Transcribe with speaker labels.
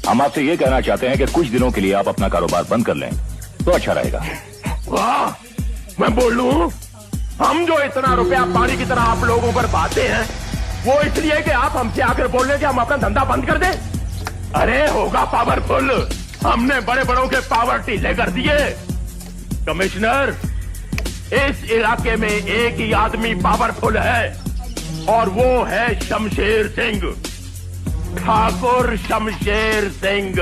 Speaker 1: हम आपसे ये कहना चाहते हैं कि कुछ दिनों के लिए आप अपना कारोबार बंद कर लें तो अच्छा रहेगा।
Speaker 2: वाह, मैं बोल लूं, हम जो इतना रुपया पानी की तरह आप लोगों पर पाते हैं वो इसलिए कि आप हमसे आकर बोल रहे कि हम अपना धंधा बंद कर दें। अरे होगा पावरफुल, हमने बड़े बड़ों के पावर ढीले कर दिए। कमिश्नर, इस इलाके में एक ही आदमी पावरफुल है और वो है शमशेर सिंह, ठाकुर शमशेर सिंह।